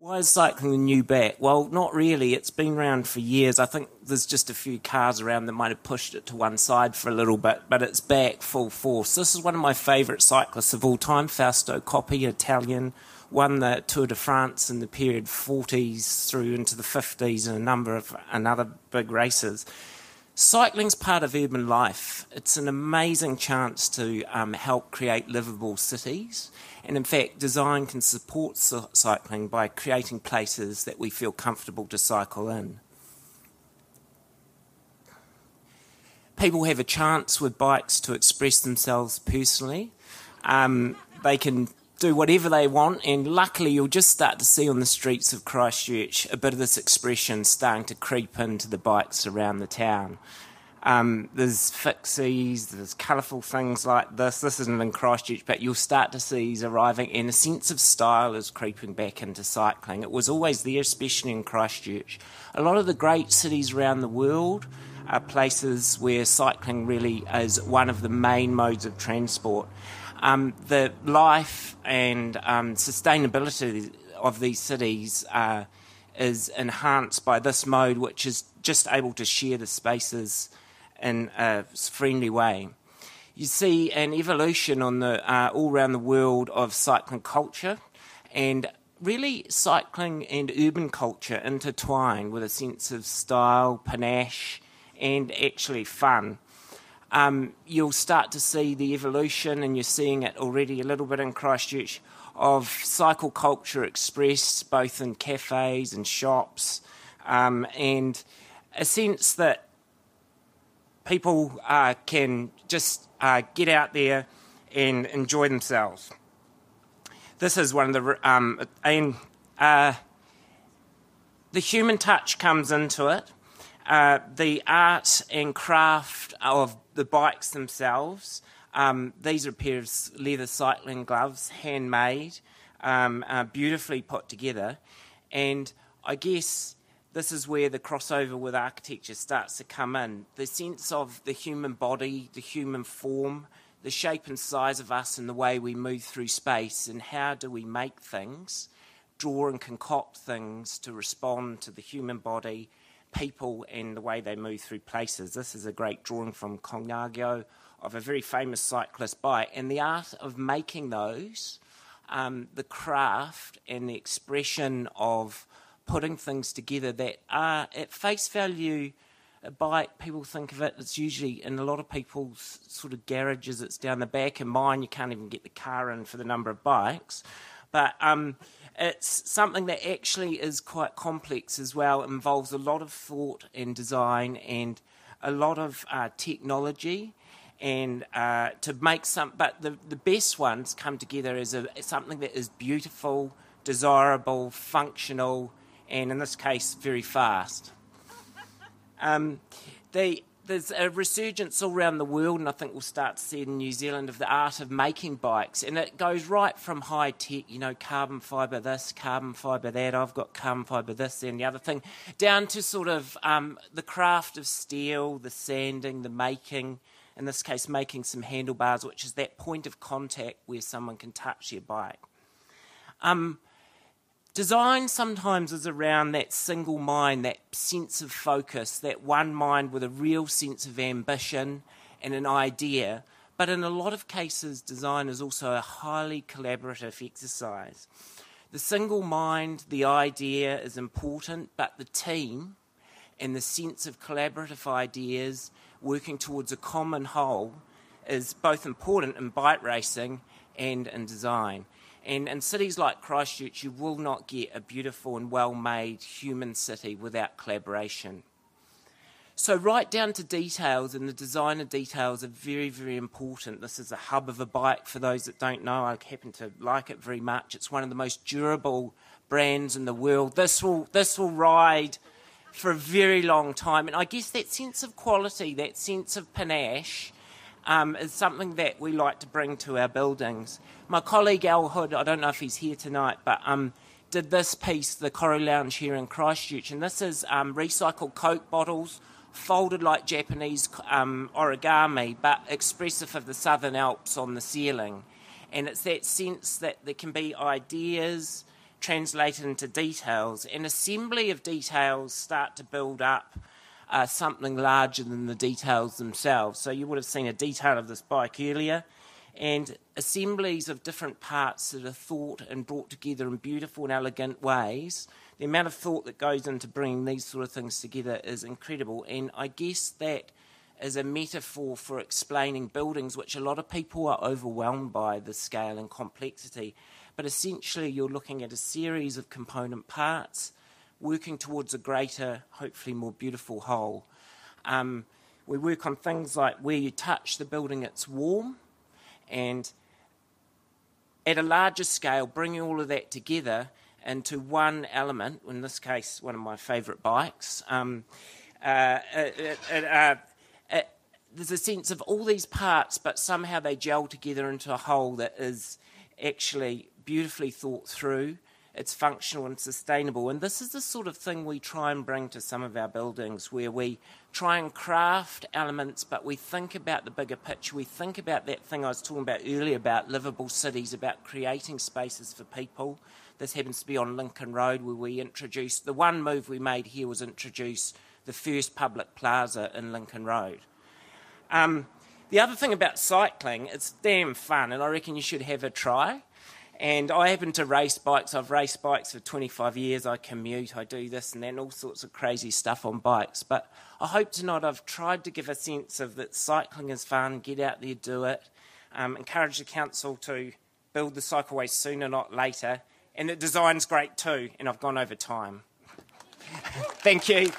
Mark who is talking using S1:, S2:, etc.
S1: Why is cycling the new back? Well, not really. It's been around for years. I think there's just a few cars around that might have pushed it to one side for a little bit, but it's back full force. This is one of my favourite cyclists of all time, Fausto Coppi, Italian, won the Tour de France in the period 40s through into the 50s and a number of other big races. Cycling's part of urban life. It's an amazing chance to help create livable cities. And in fact, design can support cycling by creating places that we feel comfortable to cycle in. People have a chance with bikes to express themselves personally. They can do whatever they want, and luckily you'll just start to see on the streets of Christchurch a bit of this expression starting to creep into the bikes around the town. There's fixies, there's colourful things like this. This isn't in Christchurch, but you'll start to see these arriving, and a sense of style is creeping back into cycling. It was always there, especially in Christchurch. A lot of the great cities around the world are places where cycling really is one of the main modes of transport. The life and sustainability of these cities is enhanced by this mode, which is just able to share the spaces in a friendly way. You see an evolution on the all around the world of cycling culture, and really cycling and urban culture intertwine with a sense of style, panache, and actually fun. You'll start to see the evolution, and you're seeing it already a little bit in Christchurch, of cycle culture expressed both in cafes and shops, and a sense that people can just get out there and enjoy themselves. This is one of the... the human touch comes into it. The art and craft of the bikes themselves. These are a pair of leather cycling gloves, handmade, beautifully put together. And I guess this is where the crossover with architecture starts to come in. The sense of the human body, the human form, the shape and size of us and the way we move through space, and how do we make things, draw and concoct things to respond to the human body, people, and the way they move through places. This is a great drawing from Congagio of a very famous cyclist bike, and the art of making those, the craft and the expression of putting things together that are at face value. A bike, people think of it, it's usually in a lot of people's sort of garages, it's down the back. In mine, you can't even get the car in for the number of bikes. But it's something that actually is quite complex as well. It involves a lot of thought and design and a lot of technology, and to make some. But the best ones come together as something that is beautiful, desirable, functional, and in this case, very fast. There's a resurgence all around the world, and I think we'll start to see it in New Zealand, of the art of making bikes. And it goes right from high tech, carbon fibre this, carbon fibre that, I've got carbon fibre this and the other thing, down to sort of the craft of steel, the sanding, the making, in this case making some handlebars, which is that point of contact where someone can touch your bike. Design sometimes is around that single mind, that sense of focus, that one mind with a real sense of ambition and an idea. But in a lot of cases, design is also a highly collaborative exercise. The single mind, the idea is important, but the team and the sense of collaborative ideas working towards a common whole is both important in bike racing and in design. And in cities like Christchurch, you will not get a beautiful and well-made human city without collaboration. So right down to details, and the designer details are very, very important. This is a hub of a bike. For those that don't know, I happen to like it very much. It's one of the most durable brands in the world. This will ride for a very long time. And I guess that sense of quality, that sense of panache, is something that we like to bring to our buildings. My colleague Al Hood, I don't know if he's here tonight, but did this piece, the Koru Lounge here in Christchurch, and this is recycled Coke bottles folded like Japanese origami, but expressive of the Southern Alps on the ceiling. And it's that sense that there can be ideas, translated into details, and assembly of details start to build up something larger than the details themselves. So you would have seen a detail of this bike earlier, and assemblies of different parts that are thought and brought together in beautiful and elegant ways. The amount of thought that goes into bringing these sort of things together is incredible, and I guess that is a metaphor for explaining buildings, which a lot of people are overwhelmed by the scale and complexity. But essentially you're looking at a series of component parts working towards a greater, hopefully more beautiful whole. We work on things like where you touch the building, it's warm, and at a larger scale, bringing all of that together into one element, in this case, one of my favourite bikes. There's a sense of all these parts, but somehow they gel together into a whole that is actually beautifully thought through. It's functional and sustainable. And this is the sort of thing we try and bring to some of our buildings, where we try and craft elements, but we think about the bigger picture. We think about that thing I was talking about earlier, about livable cities, about creating spaces for people. This happens to be on Lincoln Road, where we introduced, the one move we made here was introduce the first public plaza in Lincoln Road. The other thing about cycling, it's damn fun, and I reckon you should have a try. And I happen to race bikes. I've raced bikes for 25 years. I commute, I do this and that, and all sorts of crazy stuff on bikes. But I hope tonight I've tried to give a sense of that cycling is fun, get out there, do it. Encourage the council to build the cycleways sooner, not later. And the design's great too, and I've gone over time. Thank you.